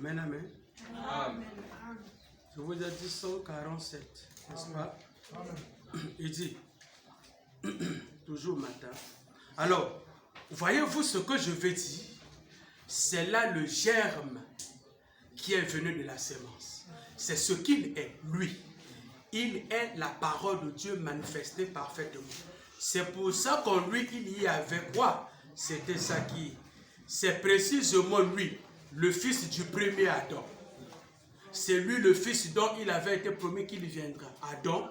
Amen, amen. Amen. Je vous ai dit 147, n'est-ce pas? Il dit, toujours matin. Alors, voyez-vous ce que je veux dire? C'est là le germe qui est venu de la sémence. C'est ce qu'il est, lui. Il est la parole de Dieu manifestée parfaitement. C'est pour ça qu'en lui, il y avait quoi? C'était ça qui... C'est précisément lui, le fils du premier Adam. C'est lui le fils dont il avait été promis qu'il viendra. Adam,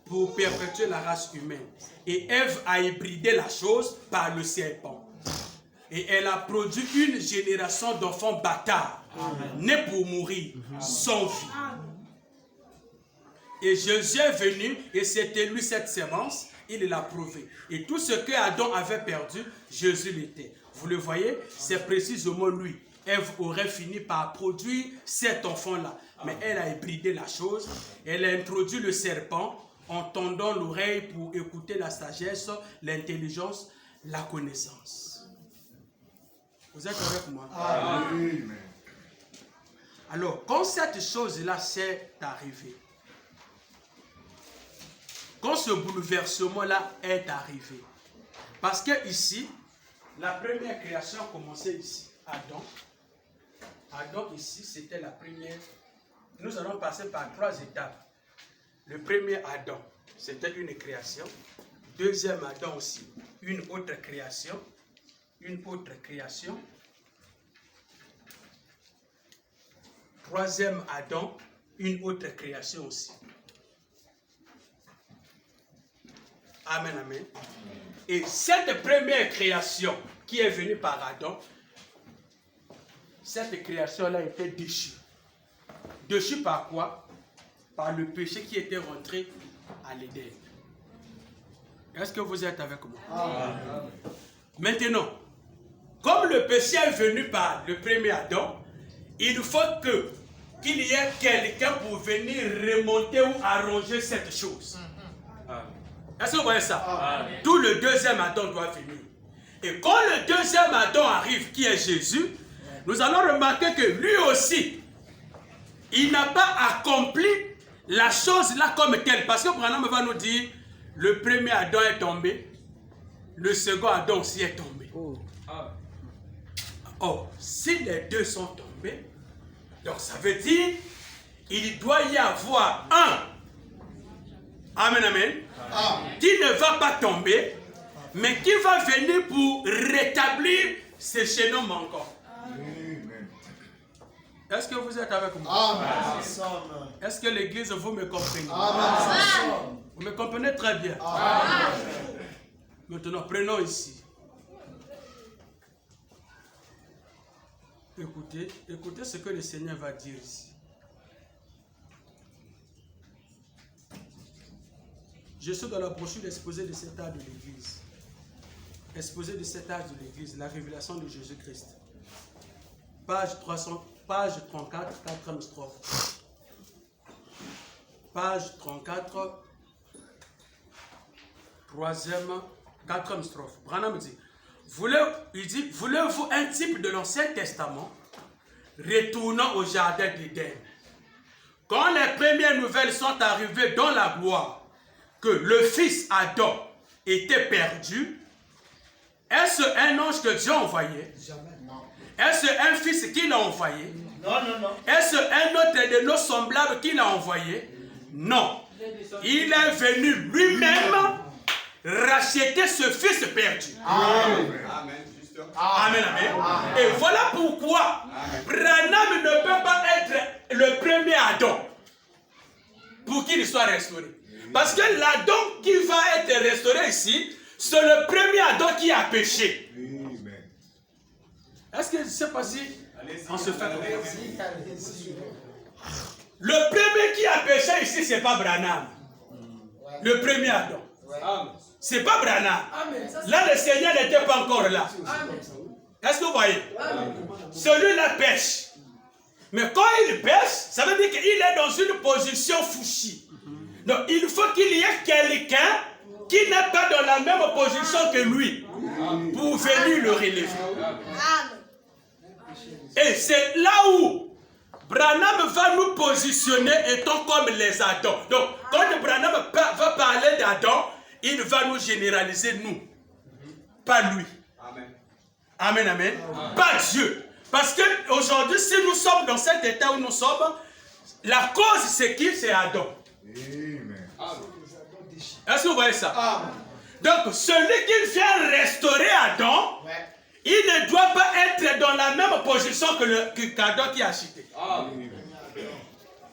pour perpétuer la race humaine. Et Ève a hybridé la chose par le serpent. Et elle a produit une génération d'enfants bâtards, nés pour mourir, sans vie. Et Jésus est venu, et c'était lui cette sémence, il l'a prouvé. Et tout ce que Adam avait perdu, Jésus l'était. Vous le voyez, c'est précisément lui. Ève aurait fini par produire cet enfant-là. Mais elle a hybridé la chose. Elle a introduit le serpent en tendant l'oreille pour écouter la sagesse, l'intelligence, la connaissance. Vous êtes avec moi? Amen. Alors, quand cette chose-là s'est arrivée, quand ce bouleversement-là est arrivé, parce que ici, la première création a commencé ici, Adam. Adam ici, c'était la première. Nous allons passer par 3 étapes. Le premier Adam, c'était une création. Deuxième Adam aussi, une autre création. Une autre création. Troisième Adam, une autre création aussi. Amen, amen. Et cette première création qui est venue par Adam, cette création-là était déchue. Déchue par quoi? Par le péché qui était rentré à l'Éden. Est-ce que vous êtes avec moi? Amen. Maintenant, comme le péché est venu par le premier Adam, il faut qu'il y ait quelqu'un pour venir remonter ou arranger cette chose. Est-ce que vous voyez ça? Amen. Tout le deuxième Adam doit venir. Et quand le deuxième Adam arrive, qui est Jésus, nous allons remarquer que lui aussi, il n'a pas accompli la chose là comme telle. Parce que Branham va nous dire, le premier Adam est tombé, le second Adam aussi est tombé. Or, si les deux sont tombés, donc ça veut dire, il doit y avoir un, amen, amen, qui ne va pas tomber, mais qui va venir pour rétablir ces chaînons manquants. Est-ce que vous êtes avec moi? Amen. Est-ce que l'église, vous me comprenez? Amen. Vous me comprenez très bien. Amen. Maintenant, prenons ici. Écoutez ce que le Seigneur va dire ici. Je suis dans la brochure exposée de cet art de l'église. Exposé de cet art de l'église, la révélation de Jésus-Christ. Page 34, 4e strophe. Page 34, 3e, 4e strophe. Branham dit, voulez-vous un type de l'Ancien Testament retournant au jardin d'Éden? Quand les premières nouvelles sont arrivées dans la gloire, que le fils Adam était perdu, est-ce un ange que Dieu a envoyé? Jamais. Est-ce un fils qu'il a envoyé? Non, non, non. Est-ce un autre de nos semblables qu'il a envoyé? Non. Il est venu lui-même racheter ce fils perdu. Amen. Amen. Amen, amen. Amen. Et voilà pourquoi Branham ne peut pas être le premier Adam pour qu'il soit restauré. Parce que l'Adam qui va être restauré ici, c'est le premier Adam qui a péché. Est-ce que je ne sais pas si on se fait comprendre? Le premier qui a péché ici, ce n'est pas Branham. Le premier Adam. Ce n'est pas Branham. Là, le Seigneur n'était pas encore là. Est-ce que vous voyez? Celui-là pêche. Mais quand il pêche, ça veut dire qu'il est dans une position fouchie. Donc, il faut qu'il y ait quelqu'un qui n'est pas dans la même position que lui pour venir le relever. Et c'est là où Branham va nous positionner étant comme les Adams. Donc, quand Branham va parler d'Adam, il va nous généraliser nous. Pas lui. Amen. Amen, amen. Pas Dieu. Parce qu'aujourd'hui, si nous sommes dans cet état où nous sommes, la cause c'est qui? C'est Adam. Est-ce que vous voyez ça? Amen. Donc, celui qui vient restaurer Adam, il ne doit pas être dans la même position que qu'Adam qui a acheté. Amen.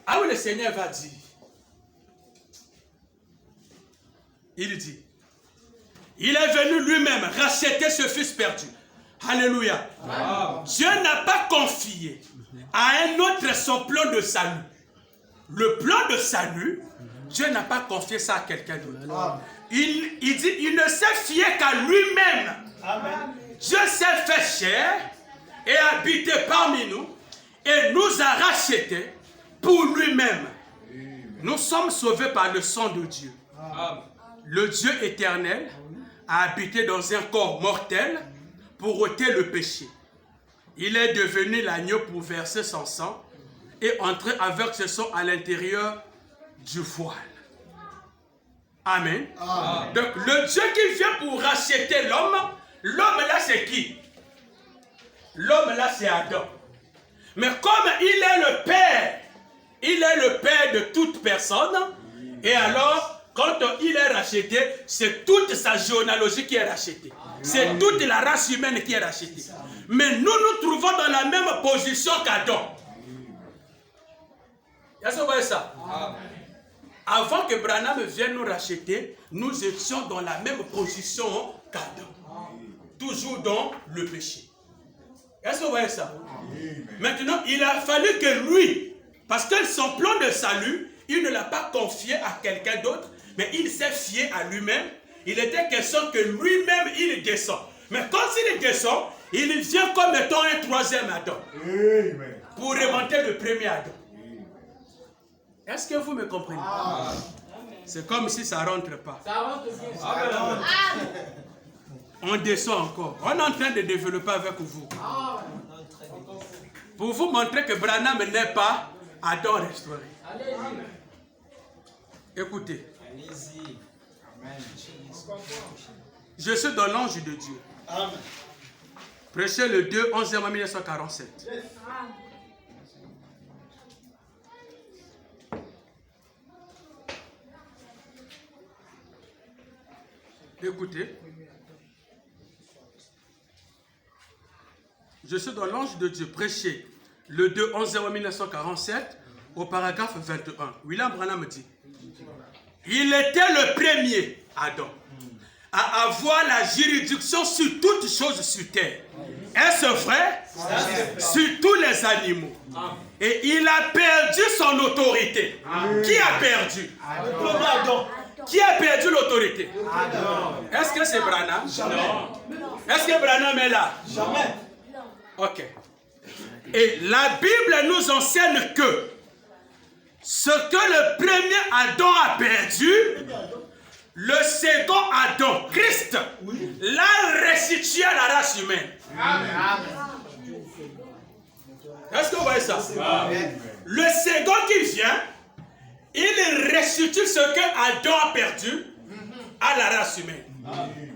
Ah oui, le Seigneur va dire. Il dit, il est venu lui-même racheter ce fils perdu. Alléluia. Amen. Dieu n'a pas confié à un autre son plan de salut. Le plan de salut, Dieu n'a pas confié ça à quelqu'un d'autre. Il dit, il ne s'est fié qu'à lui-même. Amen. Dieu s'est fait chair et habité parmi nous et nous a rachetés pour lui-même. Nous sommes sauvés par le sang de Dieu. Amen. Le Dieu éternel a habité dans un corps mortel pour ôter le péché. Il est devenu l'agneau pour verser son sang et entrer avec ce sang à l'intérieur du voile. Amen. Amen. Donc le Dieu qui vient pour racheter l'homme, l'homme là c'est qui? L'homme là c'est Adam. Mais comme il est le Père de toute personne, et alors quand il est racheté, c'est toute sa généalogie qui est rachetée. C'est toute la race humaine qui est rachetée. Mais nous nous trouvons dans la même position qu'Adam. Est-ce que vous voyez ça? Amen. Avant que Branham vienne nous racheter, nous étions dans la même position qu'Adam. Toujours dans le péché. Est-ce que vous voyez ça? Amen. Maintenant, il a fallu que lui, parce que son plan de salut, il ne l'a pas confié à quelqu'un d'autre, mais il s'est fié à lui-même. Il était question que lui-même, il descend. Mais quand il descend, il vient comme étant un troisième Adam. Amen. Pour remonter le premier Adam. Est-ce que vous me comprenez? C'est comme si ça ne rentre pas. Ça rentre bien. On descend encore. On est en train de développer avec vous. Pour vous montrer que Branham n'est pas Adam restauré. Écoutez. Je suis dans l'ange de Dieu. Amen. Prêché le 2 11 1947. Écoutez. Je suis dans l'ange de Dieu. Prêché le 2 11 1947 au paragraphe 21. William Branham dit. Il était le premier, Adam, à avoir la juridiction sur toutes choses sur terre. Est-ce vrai? Sur tous les animaux. Et il a perdu son autorité. Qui a perdu? Adam. Qui a perdu l'autorité? Est-ce que c'est Branham? Jamais. Est-ce que Branham est là? Jamais. Ok. Et la Bible nous enseigne que ce que le premier Adam a perdu, le second Adam, Christ, l'a restitué à la race humaine. Amen. Est-ce que vous voyez ça? Amen. Le second qui vient, il restitue ce que Adam a perdu à la race humaine.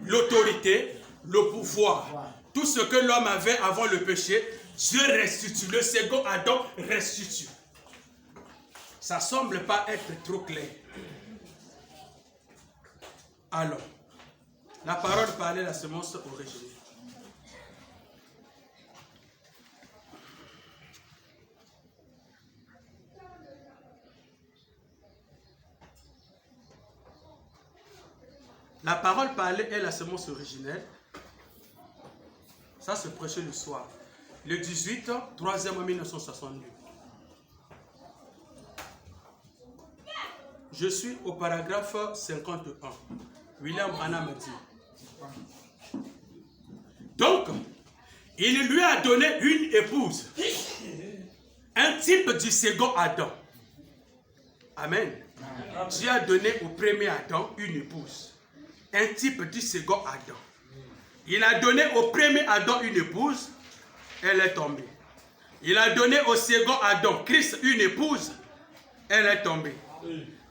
L'autorité, le pouvoir, tout ce que l'homme avait avant le péché, Dieu restitue. Le second Adam restitue. Ça ne semble pas être trop clair. Alors, la parole parlait la semence originelle. La parole parlait est la semence originelle. Ça se prêchait le soir. Le 18, 3e 1962. Je suis au paragraphe 51. William Branham dit. Donc, il lui a donné une épouse. Un type du second Adam. Amen. Dieu a donné au premier Adam une épouse. Un type du second Adam. Il a donné au premier Adam une épouse. Elle est tombée. Il a donné au second Adam, Christ, une épouse. Elle est tombée.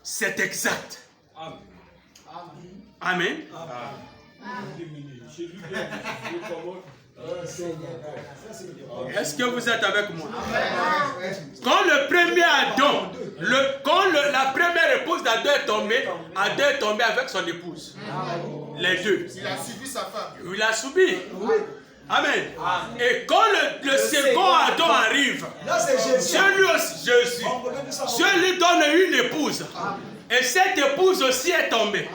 C'est exact. Amen. Est-ce que vous êtes avec moi? Quand le premier Adam, la première épouse d'Adam est tombée, Adam est tombé avec son épouse. Les deux. Il a subi sa femme. Il a subi. Amen. Et quand le second Adam arrive, Dieu lui donne une épouse. Et cette épouse aussi est tombée.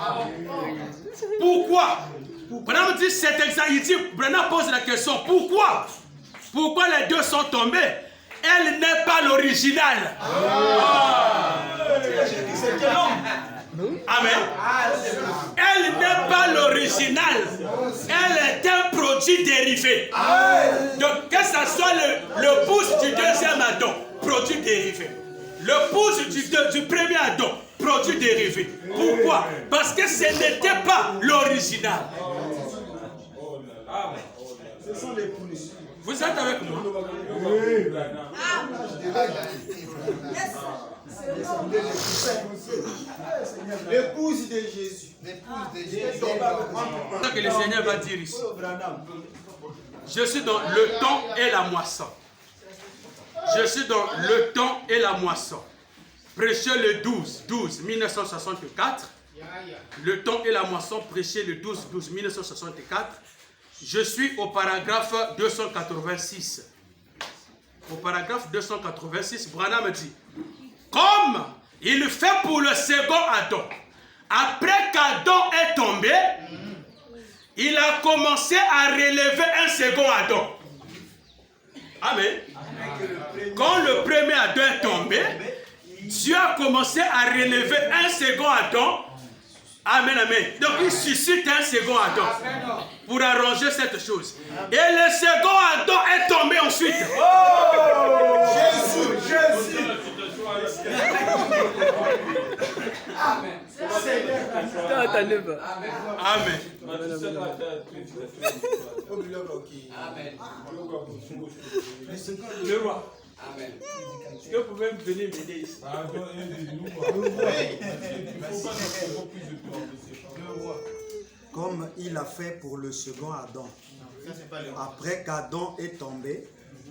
Pourquoi? Brennan dit c'est exact. Il dit, Brennan pose la question, pourquoi? Pourquoi les deux sont tombés? Elle n'est pas l'original. Amen. Elle n'est pas l'original. Elle est un produit dérivé. Donc que ce soit le pouce du deuxième Adam, produit dérivé. Le pouce du premier Adam, produit dérivé. Pourquoi? Parce que ce n'était pas l'original. Vous êtes avec moi? L'épouse de Jésus. C'est ça que le Seigneur va dire ici. Je suis dans le temps et la moisson. Je suis dans le temps et la moisson. Prêchez le 12-12-1964. Le temps et la moisson, prêchez le 12-12-1964. Je suis au paragraphe 286. Au paragraphe 286, Branham dit, comme il fait pour le second Adam, après qu'Adam est tombé, il a commencé à relever un second Adam. Amen. Quand le premier Adam est tombé, Dieu a commencé à relever un second Adam. Amen, amen. Donc il suscite un second Adam pour arranger cette chose. Et le second Adam est tombé ensuite. Oh, Jésus. Amen. Amen. Le roi. Amen. Est-ce que vous pouvez venir m'aider ici? Comme il a fait pour le second Adam. Après qu'Adam est tombé,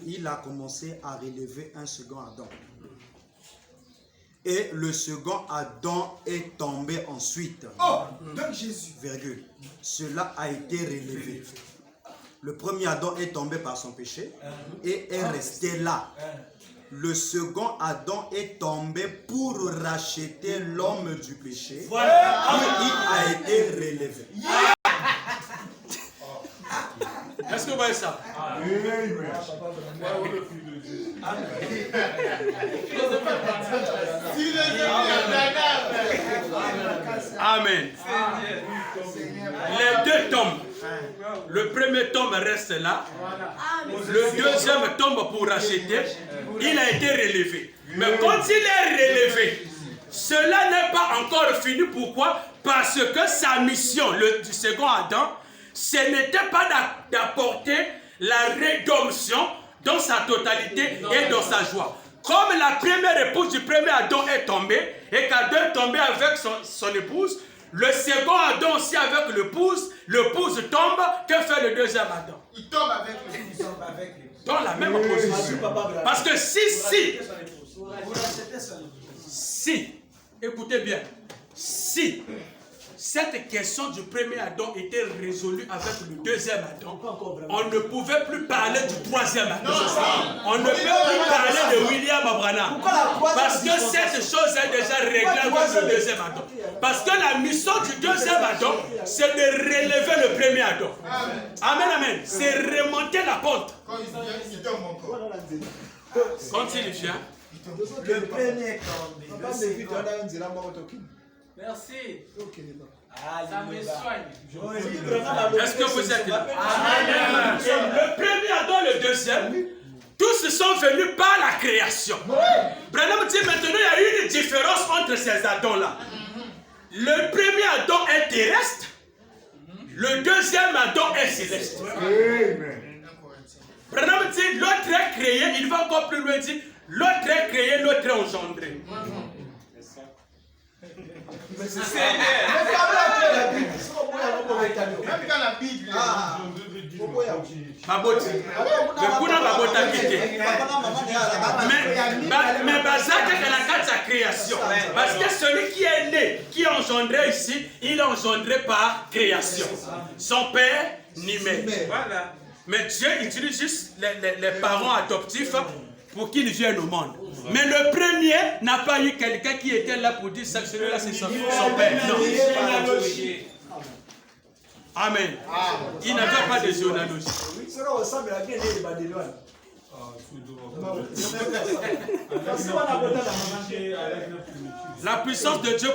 il a commencé à relever un second Adam. Et le second Adam est tombé ensuite. Oh, donc Jésus. Virgule. Cela a été relevé. Le premier Adam est tombé par son péché et est resté là. Le second Adam est tombé pour racheter l'homme du péché. Et il a été relevé. Est-ce que vous voyez ça? Amen. Les deux tombent. Le premier tombe reste là. Le deuxième tombe pour racheter. Il a été relevé. Mais quand il est relevé, cela n'est pas encore fini. Pourquoi? Parce que sa mission, du second Adam, ce n'était pas d'apporter la rédemption dans sa totalité et dans sa joie. Comme la première épouse du premier Adam est tombée, et qu'Adam est tombé avec son épouse, le second Adam aussi avec l'épouse tombe, que fait le deuxième Adam? Il tombe avec lui. Dans la même position. Parce que si, écoutez bien, si cette question du premier Adam était résolue avec le deuxième Adam, on ne pouvait plus parler du troisième Adam. On ne peut plus parler de William Branham. Parce que cette chose est déjà réglée avec le deuxième Adam. Parce que la mission du deuxième Adam, c'est de relever le premier Adam. Amen, amen. C'est remonter la pente. Continue, chien. Le premier Merci. Ça me soigne. Est-ce que vous êtes là? Le premier Adam, le deuxième, tous sont venus par la création. Branham dit maintenant il y a une différence entre ces Adams-là. Le premier Adam est terrestre, le deuxième Adam est céleste. Branham dit l'autre est créé, il va encore plus loin dire l'autre est créé, l'autre est engendré. Mais c'est ça. Même dans la Bible. Mais Bazak est la carte de sa création. Parce que celui qui est né, qui est engendré ici, il est engendré par création. Son père, ni mère. Voilà. Mais Dieu utilise juste les parents adoptifs pour qu'ils viennent au monde. Mais le premier n'a pas eu quelqu'un qui était là pour dire ça, celui-là c'est son père. Non. Amen. Il n'avait pas de généalogie. La puissance de Dieu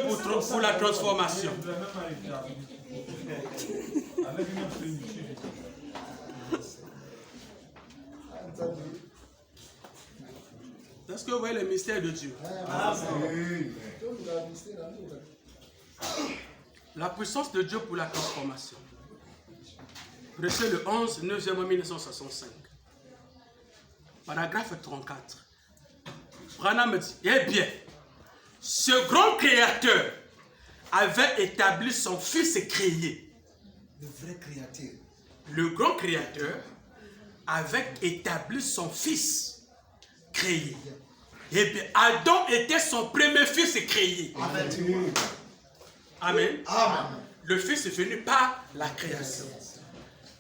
pour la transformation. Est-ce que vous voyez le mystère de Dieu? La puissance de Dieu pour la transformation. Prêché le 11 9e 1965. Paragraphe 34. Branham dit, eh bien, ce grand créateur avait établi son fils créé. Le vrai créateur. Le grand créateur avait établi son fils créé. Et bien, Adam était son premier fils créé. Amen. Amen. Amen. Le fils est venu par la création.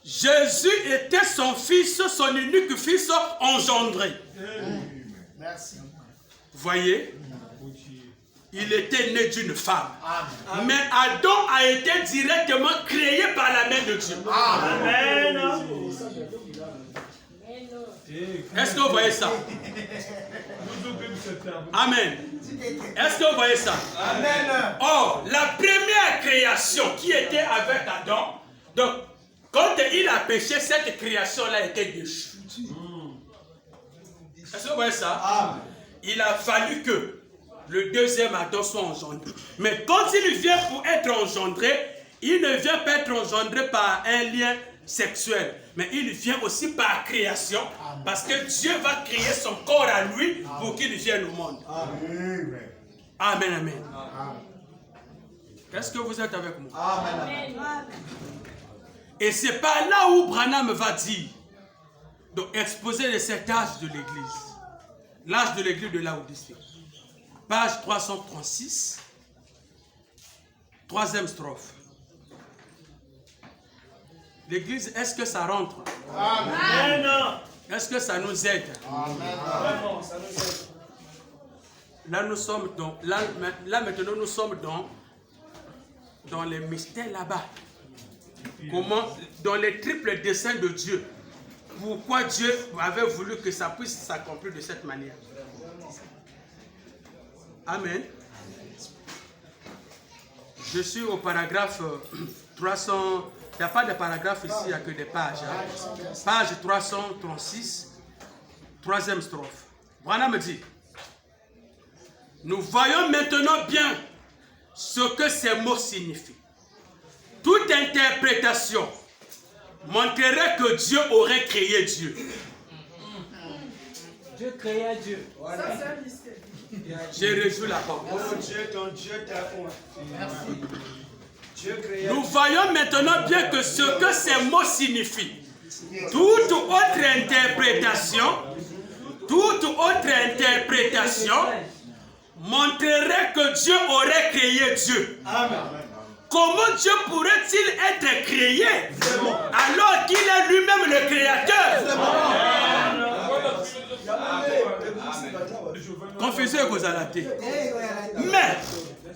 Jésus était son fils, son unique fils engendré. Merci. Vous voyez? Il était né d'une femme. Amen. Mais Adam a été directement créé par la main de Dieu. Amen. Est-ce que vous voyez ça? Amen. Est-ce que vous voyez ça? Amen. Or, la première création qui était avec Adam, donc, quand il a péché, cette création-là était déchue. Est-ce que vous voyez ça? Amen. Il a fallu que le deuxième Adam soit engendré. Mais quand il vient pour être engendré, il ne vient pas être engendré par un lien sexuel, mais il vient aussi par création, parce que Dieu va créer son corps à lui pour qu'il vienne au monde. Amen, amen. Amen. Est-ce que vous êtes avec moi? Amen. Et c'est par là où Branham va dire, donc exposer de cet âge de l'église, l'âge de l'église de Laodicée, page 336, troisième strophe. L'église, est-ce que ça rentre? Amen. Est-ce que ça nous aide? Amen. Là, nous sommes dans, là maintenant, nous sommes dans les mystères là-bas. Comment, dans les triples desseins de Dieu. Pourquoi Dieu avait voulu que ça puisse s'accomplir de cette manière? Amen. Je suis au paragraphe 300. Il n'y a pas de paragraphe ici, il n'y a que des pages. Hein. Page 336, troisième strophe. Branham me dit, nous voyons maintenant bien ce que ces mots signifient. Toute interprétation montrerait que Dieu aurait créé Dieu. Dieu créa Dieu. Voilà. J'ai rejoui la parole. Oh Dieu, ton Dieu t'a fait. Merci. Nous voyons maintenant bien que ce que ces mots signifient. Toute autre interprétation montrerait que Dieu aurait créé Dieu. Amen. Comment Dieu pourrait-il être créé alors qu'il est lui-même le créateur? Confusion que vous allez. Mais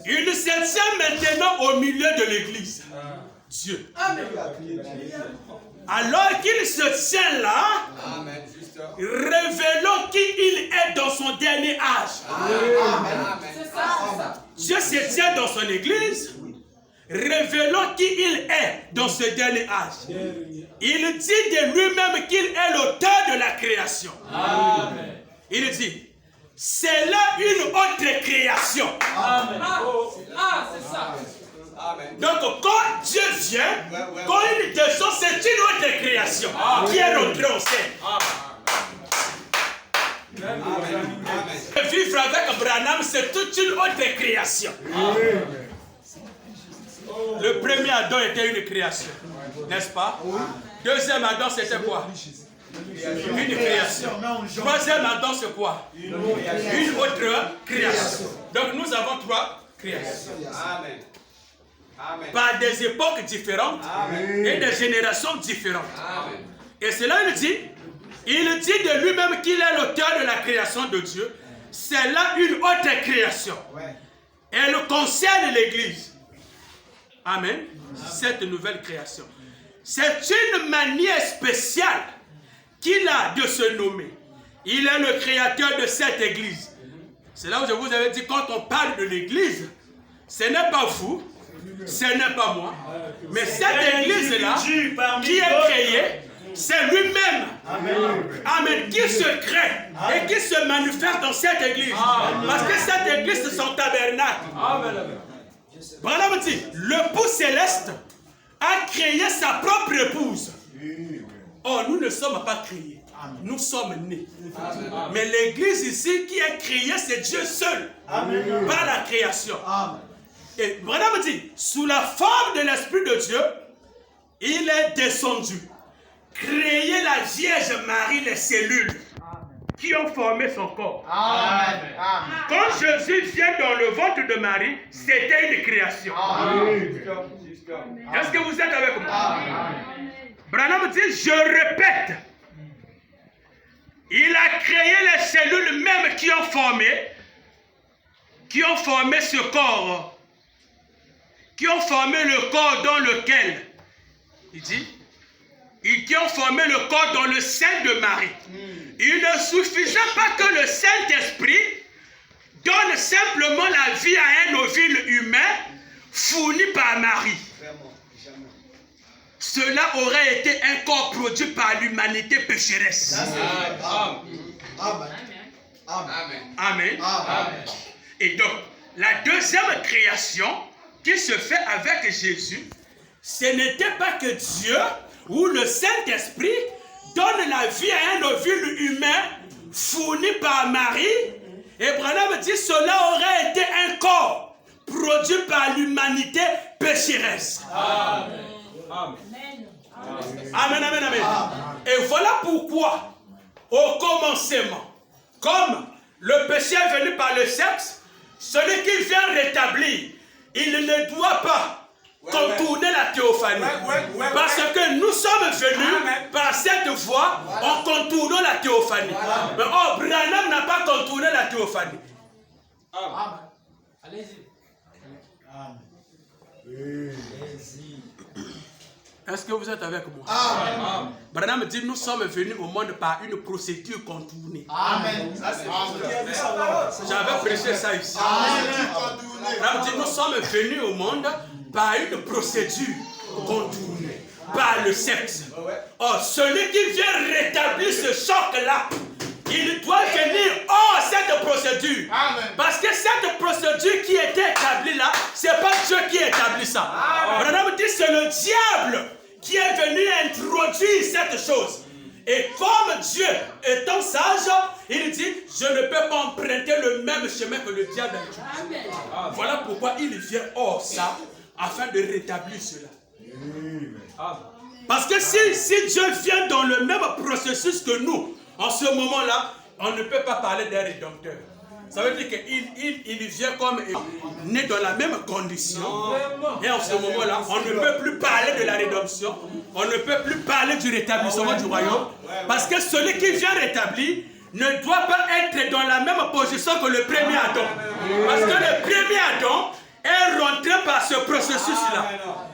il se tient maintenant au milieu de l'église. Dieu. Alors qu'il se tient là, révélant qui il est dans son dernier âge. Dieu se tient dans son église, révélant qui il est dans ce dernier âge. Il dit de lui-même qu'il est l'auteur de la création. Il dit, c'est là une autre création. Amen. C'est ça. Donc quand Dieu vient, quand il descend, c'est une autre création qui est rentrée en scène. Vivre avec Branham, c'est toute une autre création. Le premier Adam était une création, n'est-ce pas? Deuxième Adam, c'était quoi? Une création. Troisième Adam, c'est quoi? Une autre création. Donc nous avons 3 créations. Par des époques différentes et des générations différentes. Et cela, il dit de lui-même qu'il est l'auteur de la création de Dieu. C'est là une autre création. Elle concerne l'Église. Amen. Cette nouvelle création. C'est une manière spéciale qu'il a de se nommer. Il est le créateur de cette Église. C'est là où je vous avais dit, quand on parle de l'Église, ce n'est pas vous, ce n'est pas moi, mais cette Église-là qui est créée, c'est lui-même. Amen. Qui se crée et qui se manifeste dans cette Église. Parce que cette Église, c'est son tabernacle. Branham dit, l'époux céleste a créé sa propre épouse. Oh, nous ne sommes pas créés. Nous sommes nés. Mais l'église ici qui est créée, c'est Dieu seul. Par la création. Et Branham dit, sous la forme de l'Esprit de Dieu, il est descendu. Créer la Vierge Marie, les cellules qui ont formé son corps. Quand Jésus vient dans le ventre de Marie, c'était une création. Est-ce que vous êtes avec moi? Branham dit, je répète, il a créé les cellules mêmes qui ont formé ce corps, qui ont formé le corps dans lequel, il dit, qui ont formé le corps dans le sein de Marie. Il ne suffisait pas que le Saint-Esprit donne simplement la vie à un ovule humain fourni par Marie. Cela aurait été un corps produit par l'humanité pécheresse. Amen. Et donc, la deuxième création qui se fait avec Jésus, ce n'était pas que Dieu ou le Saint-Esprit donne la vie à un ovule humain fourni par Marie. Et Branham dit cela aurait été un corps produit par l'humanité pécheresse. Amen. Et voilà pourquoi, au commencement, comme le péché est venu par le sexe, celui qui vient rétablir, il ne doit pas contourner la théophanie. Parce que nous sommes venus par cette voie en contournant la théophanie. Mais Branham n'a pas contourné la théophanie. Allez-y. Est-ce que vous êtes avec moi? Branham dit nous sommes venus au monde par une procédure contournée. J'avais prêché ça ici. Branham dit nous sommes venus au monde par une procédure contournée, par le sexe. Or, celui qui vient rétablir ce choc-là, il doit venir hors cette procédure. Parce que cette procédure qui était établie là, ce n'est pas Dieu qui établit ça. Branham dit c'est le diable qui est venu introduire cette chose. Et comme Dieu étant sage, il dit, je ne peux pas emprunter le même chemin que le diable a introduit. Voilà pourquoi il vient hors ça, afin de rétablir cela. Parce que si Dieu vient dans le même processus que nous, en ce moment-là, on ne peut pas parler d'un rédempteur. Ça veut dire qu'il vient comme né dans la même condition. Et en ce moment-là, on ne peut plus parler de la rédemption. On ne peut plus parler du rétablissement du royaume. Parce que celui qui vient rétablir ne doit pas être dans la même position que le premier Adam. Parce que le premier Adam est rentré par ce processus-là.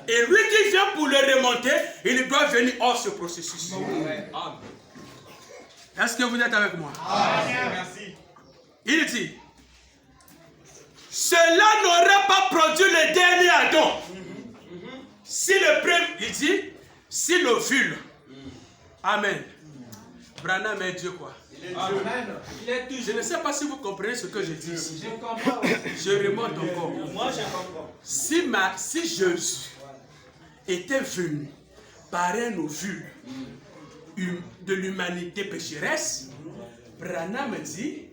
Et lui qui vient pour le remonter, il doit venir hors ce processus. Est-ce que vous êtes avec moi? Merci. Il dit, cela n'aurait pas produit le dernier Adam. Si le premier, il dit, si l'ovule, amen. Branham est Dieu quoi? Je ne sais pas si vous comprenez ce que je dis ici. Je comprends. Je remonte encore. Moi, je comprends. Si Jésus était venu par un ovule de l'humanité pécheresse, Branham dit,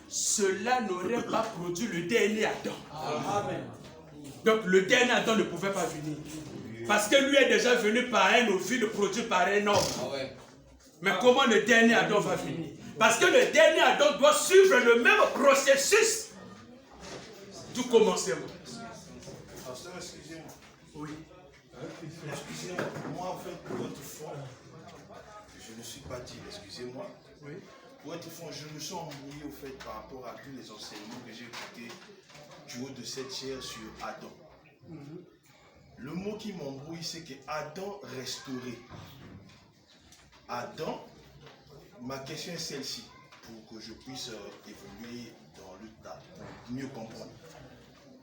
cela n'aurait pas produit le dernier Adam. Amen. Donc le dernier Adam ne pouvait pas venir. Parce que lui est déjà venu par un ovule produit par un homme. Mais comment le dernier Adam va venir? Parce que le dernier Adam doit suivre le même processus du commencement. Pasteur, excusez-moi. Oui. Excusez-moi. Moi, en fait, pour être franc, je ne suis pas dit, excusez-moi. Oui. Pour être franc, je me sens embrouillé au fait par rapport à tous les enseignements que j'ai écoutés du haut de cette chair sur Adam. Le mot qui m'embrouille, c'est que Adam restauré. Adam, ma question est celle-ci, pour que je puisse évoluer dans le tas, pour mieux comprendre.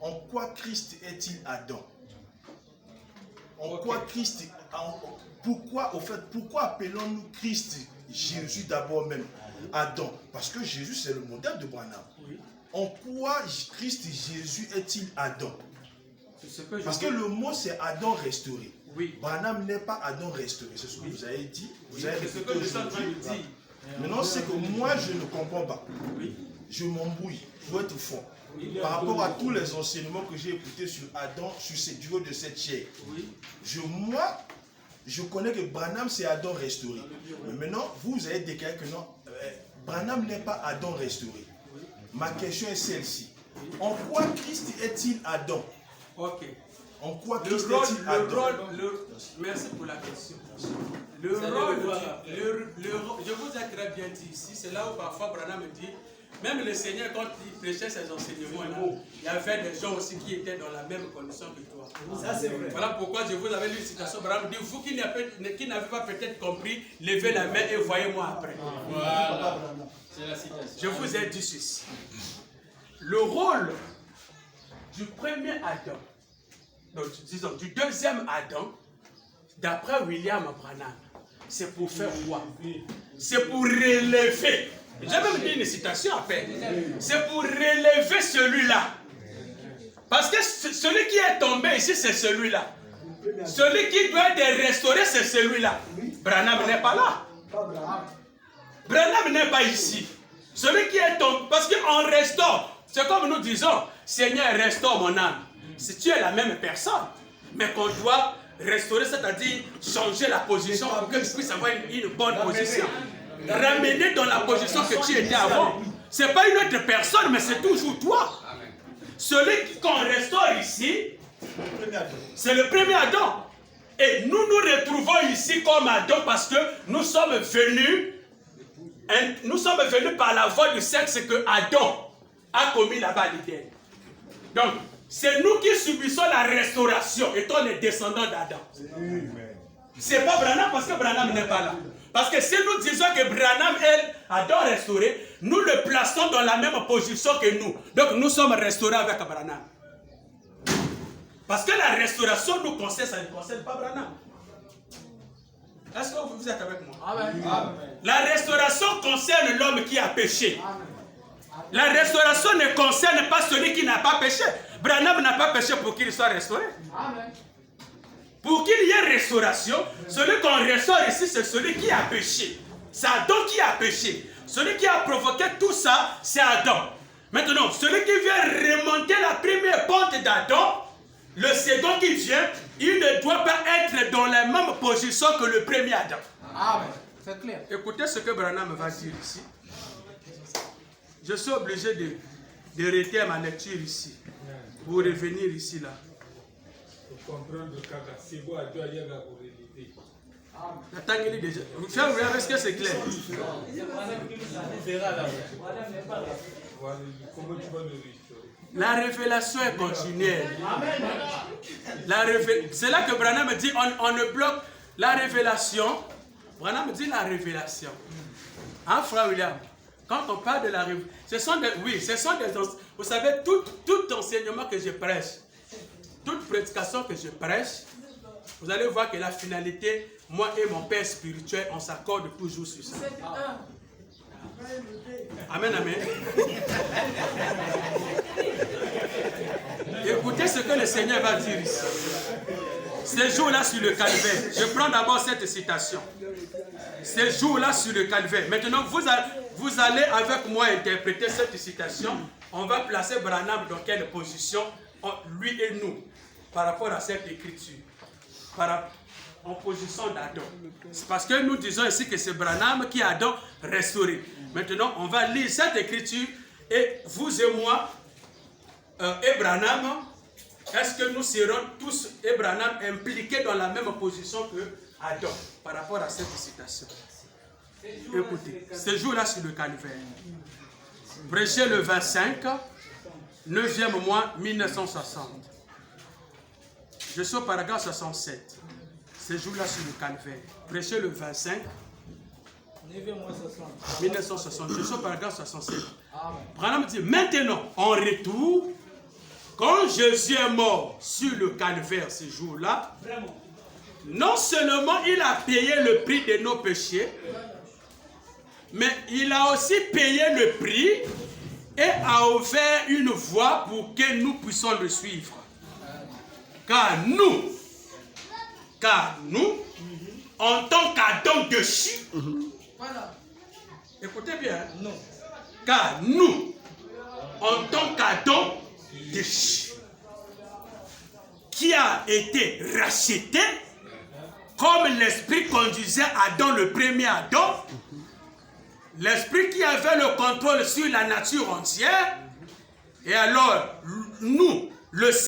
En quoi Christ est-il Adam? En quoi Christ, pourquoi appelons-nous Christ, Jésus d'abord même, Adam? Parce que Jésus c'est le modèle de Branham. Oui. En quoi Christ Jésus est-il Adam? Parce que le mot c'est Adam restauré. Oui. Branham n'est pas Adam restauré, c'est ce que vous avez dit. Vous avez C'est ce que je suis en train de dire. Maintenant c'est que moi je ne comprends pas. Oui. Je m'embrouille, pour être franc. Par rapport à tous les enseignements que j'ai écoutés sur Adam, sur ces duos de cette chair. Oui. Moi, je connais que Branham c'est Adam restauré. Mais maintenant, vous avez déclaré que non, Branham n'est pas Adam restauré. Ma question est celle-ci. En quoi Christ est-il Adam? Ok. En quoi Le Christ rôle, est-il Adam? merci pour la question. Le rôle, je vous ai très bien dit ici, c'est là où parfois Branham me dit, même le Seigneur quand il prêchait ses enseignements, là, il y avait des gens aussi qui étaient dans la même condition que toi. Ça, c'est vrai. Voilà pourquoi je vous avais lu une citation, Branham dit, vous qui n'avez pas peut-être compris, levez la main et voyez-moi après. Voilà. C'est la citation. Je vous ai dit ceci. Le rôle du premier Adam, donc, disons, du deuxième Adam, d'après William Branham, c'est pour faire quoi? C'est pour relever. J'ai même dit une citation après. C'est pour relever celui-là. Parce que celui qui est tombé ici, c'est celui-là. Celui qui doit être restauré, c'est celui-là. Branham n'est pas là. Branham n'est pas ici. Celui qui est tombé, parce qu'on restaure. C'est comme nous disons, Seigneur, restaure mon âme. Si tu es la même personne, mais qu'on doit restaurer, c'est-à-dire changer la position pour que tu puisses avoir une bonne position. Ramener dans la position que tu étais avant. Ce n'est pas une autre personne, mais c'est toujours toi. Celui qu'on restaure ici, c'est le premier Adam. Et nous nous retrouvons ici comme Adam parce que nous sommes venus par la voie du sexe que Adam a commis là-bas l'idée. Donc, c'est nous qui subissons la restauration, étant les descendants d'Adam. C'est pas Branham parce que Branham n'est pas là. Parce que si nous disons que Branham est Adam restauré, nous le plaçons dans la même position que nous. Donc nous sommes restaurés avec Branham. Parce que la restauration nous concerne, ça ne concerne pas Branham. Est-ce que vous êtes avec moi? Amen. La restauration concerne l'homme qui a péché. La restauration ne concerne pas celui qui n'a pas péché. Branham n'a pas péché pour qu'il soit restauré. Amen. Pour qu'il y ait restauration, celui qu'on restaure ici, c'est celui qui a péché. C'est Adam qui a péché. Celui qui a provoqué tout ça, c'est Adam. Maintenant, celui qui vient remonter la première pente d'Adam, le second qui vient, il ne doit pas être dans la même position que le premier Adam. Amen. C'est clair. Écoutez ce que Branham va dire ici. Je suis obligé de arrêter ma lecture ici, pour revenir ici là. Comprendre que c'est beau à Dieu à Yaga pour l'éviter. Attendez déjà. Frère, vous voyez, est-ce que c'est clair? Voilà, comment tu vas le restaurer? La révélation est continuelle. C'est là que Branham dit, on ne bloque la révélation. Branham dit la révélation. Hein, frère William? Quand on parle de la révélation, ce sont des vous savez, tout enseignement que je prêche, toute prédication que je prêche, vous allez voir que la finalité, moi et mon père spirituel, on s'accorde toujours sur ça. Amen, amen. Écoutez ce que le Seigneur va dire ici. Ces jours-là sur le calvaire. Je prends d'abord cette citation. Ces jours-là sur le calvaire. Maintenant, vous allez avec moi interpréter cette citation. On va placer Branham dans quelle position, lui et nous, par rapport à cette écriture. En position d'Adam. C'est parce que nous disons ici que c'est Branham qui a Adam restauré. Maintenant, on va lire cette écriture et vous et moi, et Branham, est-ce que nous serons tous et Branham impliqués dans la même position que Adam par rapport à cette citation? Écoutez, ce jour-là sur le calvaire, prêché le 25, 9e mois 1960. Je suis au paragraphe 67. Ce jour-là sur le calvaire, prêché le 25, 1960. Je suis au paragraphe 67. Branham dit, maintenant, en retour, quand Jésus est mort sur le calvaire ce jour-là, non seulement il a payé le prix de nos péchés, mais il a aussi payé le prix et a ouvert une voie pour que nous puissions le suivre. Car nous, en tant qu'Adam déchu, écoutez bien, car nous, en tant qu'Adam déchu, qui a été racheté, comme l'esprit conduisait Adam, le premier Adam, l'esprit qui avait le contrôle sur la nature entière, et alors nous, le